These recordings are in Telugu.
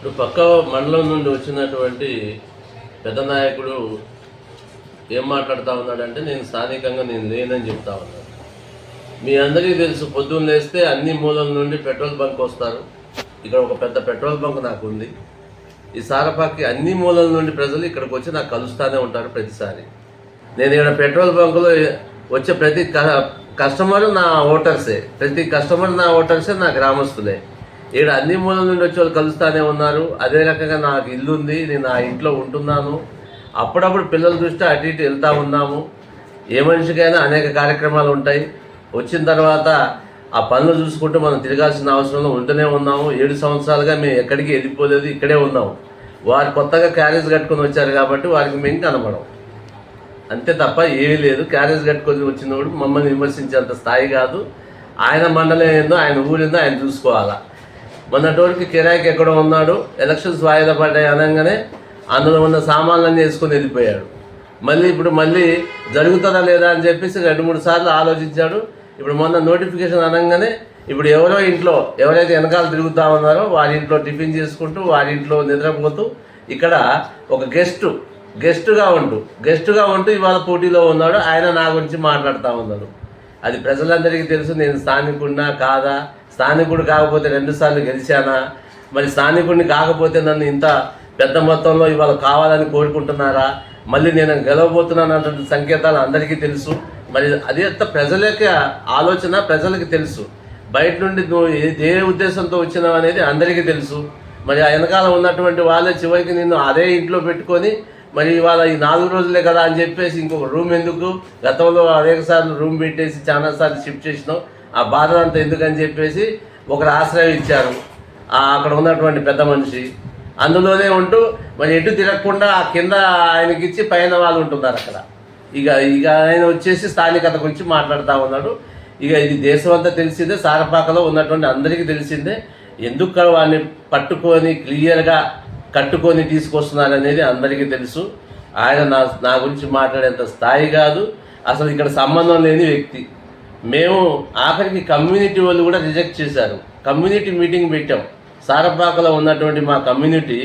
ఇప్పుడు పక్క మండలం నుండి వచ్చినటువంటి పెద్ద నాయకుడు ఏం మాట్లాడుతూ ఉన్నాడంటే నేను స్థానికంగా నేను లేనని చెప్తా ఉన్నాను. మీ అందరికీ తెలుసు, పొద్దున్న లేస్తే అన్ని మూలల నుండి పెట్రోల్ బంక్ వస్తారు. ఇక్కడ ఒక పెద్ద పెట్రోల్ బంక్ నాకు ఉంది. ఈ సారపాకి అన్ని మూలల నుండి ప్రజలు ఇక్కడికి వచ్చి నాకు కలుస్తూనే ఉంటారు ప్రతిసారి. నేను ఇక్కడ పెట్రోల్ బంకులో వచ్చే ప్రతి కస్టమర్ నా ఓటర్సే, నా గ్రామస్తులే. ఇక్కడ అన్ని మూలల నుండి వచ్చి వాళ్ళు కలుస్తూనే ఉన్నారు. అదే రకంగా నాకు ఇల్లు ఉంది, నేను ఆ ఇంట్లో ఉంటున్నాను. అప్పుడప్పుడు పిల్లల దృష్టి అటు ఇటు వెళ్తూ ఉన్నాము. ఏ మనిషికైనా అనేక కార్యక్రమాలు ఉంటాయి. వచ్చిన తర్వాత ఆ పనులు చూసుకుంటూ మనం తిరగాల్సిన అవసరంలో ఉంటూనే ఉన్నాము. 7 సంవత్సరాలుగా మేము ఎక్కడికి వెళ్ళిపోలేదు, ఇక్కడే ఉన్నాము. వారు కొత్తగా క్యారేజ్ కట్టుకొని వచ్చారు కాబట్టి వారికి మేము కనబడం, అంతే తప్ప ఏమీ లేదు. క్యారేజ్ కట్టుకొని వచ్చినప్పుడు మమ్మల్ని విమర్శించేంత స్థాయి కాదు. ఆయన మండలం ఏందో, ఆయన ఊరిందో ఆయన చూసుకోవాలా. మొన్నటివరకు కిరాయికి ఎక్కడో ఉన్నాడు, ఎలక్షన్స్ వాయిదా పడ్డాయి అనగానే అందులో ఉన్న సామాన్లన్నీ వేసుకొని వెళ్ళిపోయాడు. ఇప్పుడు మళ్ళీ జరుగుతుందా లేదా అని చెప్పేసి 2-3 సార్లు ఆలోచించాడు. ఇప్పుడు మొన్న నోటిఫికేషన్ అనగానే ఇప్పుడు ఎవరైతే వెనకాల తిరుగుతూ ఉన్నారో వారి ఇంట్లో టిఫిన్ చేసుకుంటూ, వారి ఇంట్లో నిద్రపోతూ, ఇక్కడ ఒక గెస్టుగా ఉంటూ ఇవాళ పోటీలో ఉన్నాడు. ఆయన నా గురించి మాట్లాడుతూ ఉన్నాడు. అది ప్రజలందరికీ తెలుసు. నేను స్థానికుడినా కాదా, స్థానికుడు కాకపోతే 2 సార్లు గెలిచానా, మరి స్థానికుడిని కాకపోతే నన్ను ఇంత పెద్ద మొత్తంలో ఇవాళ కావాలని కోరుకుంటున్నారా, మళ్ళీ నేను గెలవబోతున్నాను అన్నటువంటి సంకేతాలు అందరికీ తెలుసు. మరి అదే ప్రజల యొక్క ఆలోచన ప్రజలకి తెలుసు. బయట నుండి నువ్వు ఏ ఉద్దేశంతో వచ్చినావు అనేది అందరికీ తెలుసు. మరి ఆ వెనకాల ఉన్నటువంటి వాళ్ళే చివరికి నిన్ను అదే ఇంట్లో పెట్టుకొని మరి ఇవాళ ఈ 4 రోజులే కదా అని చెప్పేసి ఇంకొక రూమ్ ఎందుకు, గతంలో అనేక సార్లు రూమ్ పెట్టేసి చాలాసార్లు షిఫ్ట్ చేసినావు, ఆ బాధ అంతా ఎందుకని చెప్పేసి ఒకరు ఆశ్రయం ఇచ్చారు అక్కడ ఉన్నటువంటి పెద్ద మనిషి. అందులోనే ఉంటూ మరి ఎటు తిరగకుండా ఆ కింద ఆయనకి ఇచ్చి పైన వాళ్ళు ఉంటున్నారు అక్కడ. ఇక ఆయన వచ్చేసి స్థానికత గురించి మాట్లాడుతూ ఉన్నాడు. ఇది దేశం అంతా తెలిసిందే, సారపాకలో ఉన్నటువంటి అందరికీ తెలిసిందే. ఎందుకు వాడిని పట్టుకొని క్లియర్గా కట్టుకొని తీసుకొస్తున్నారు అనేది అందరికీ తెలుసు. ఆయన నా గురించి మాట్లాడేంత స్థాయి కాదు, అసలు ఇక్కడ సంబంధం లేని వ్యక్తి. మేము ఆఖరికి కమ్యూనిటీ వాళ్ళు కూడా రిజెక్ట్ చేశారు. కమ్యూనిటీ మీటింగ్ పెట్టాం. సారపాకలో ఉన్నటువంటి మా కమ్యూనిటీ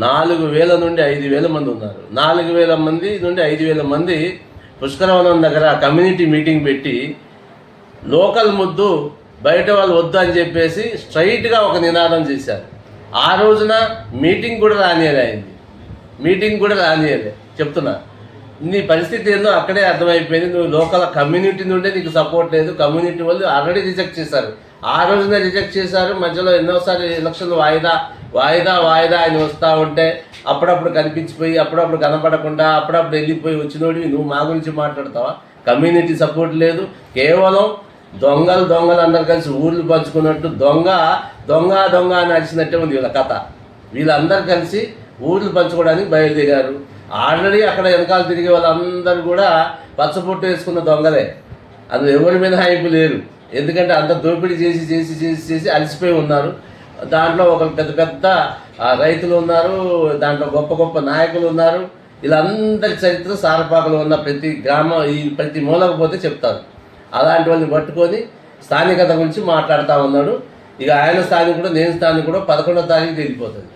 4,000 నుండి 5,000 మంది ఉన్నారు. 4,000 మంది నుండి 5,000 మంది పుష్కరవనం దగ్గర కమ్యూనిటీ మీటింగ్ పెట్టి లోకల్ ముద్దు బయట వాళ్ళు వద్దు అని చెప్పేసి స్ట్రైట్గా ఒక నినాదం చేశారు. ఆ రోజున మీటింగ్ కూడా రానియలే చెప్తున్నా. నీ పరిస్థితి ఏందో అక్కడే అర్థమైపోయింది. నువ్వు లోకల్ కమ్యూనిటీ నుండే నీకు సపోర్ట్ లేదు. కమ్యూనిటీ వాళ్ళు ఆల్రెడీ రిజెక్ట్ చేశారు. ఆ రోజునే రిజెక్ట్ చేశారు. మధ్యలో ఎన్నోసారి ఎలక్షన్లు వాయిదా ఆయన వస్తూ ఉంటే అప్పుడప్పుడు కనిపించిపోయి, అప్పుడప్పుడు కనపడకుండా, అప్పుడప్పుడు వెళ్ళిపోయి వచ్చినోడివి నువ్వు మా గురించి మాట్లాడతావా? కమ్యూనిటీ సపోర్ట్ లేదు. కేవలం దొంగలు అందరు కలిసి ఊర్లు పంచుకున్నట్టు దొంగ అని నడిచినట్టే ఉంది వీళ్ళ కథ. వీళ్ళందరూ కలిసి ఊర్లు పంచుకోవడానికి బయలుదేరారు. ఆల్రెడీ అక్కడ వెనకాల తిరిగే వాళ్ళందరూ కూడా పచ్చబొట్టు వేసుకున్న దొంగలే. అందులో ఎవరి మినహాయింపు లేరు. ఎందుకంటే అంత దోపిడీ చేసి అలసిపోయి ఉన్నారు. దాంట్లో ఒక పెద్ద రైతులు ఉన్నారు, దాంట్లో గొప్ప నాయకులు ఉన్నారు. వీళ్ళందరి చరిత్ర సారపాకలో ఉన్న ప్రతి మూలకు పోతే చెప్తారు. అలాంటి వాళ్ళని పట్టుకొని స్థానికత గురించి మాట్లాడుతూ ఉన్నాడు. ఆయన స్థానికుడు, నేను స్థానికుడు 11వ తారీఖు వెళ్ళిపోతుంది.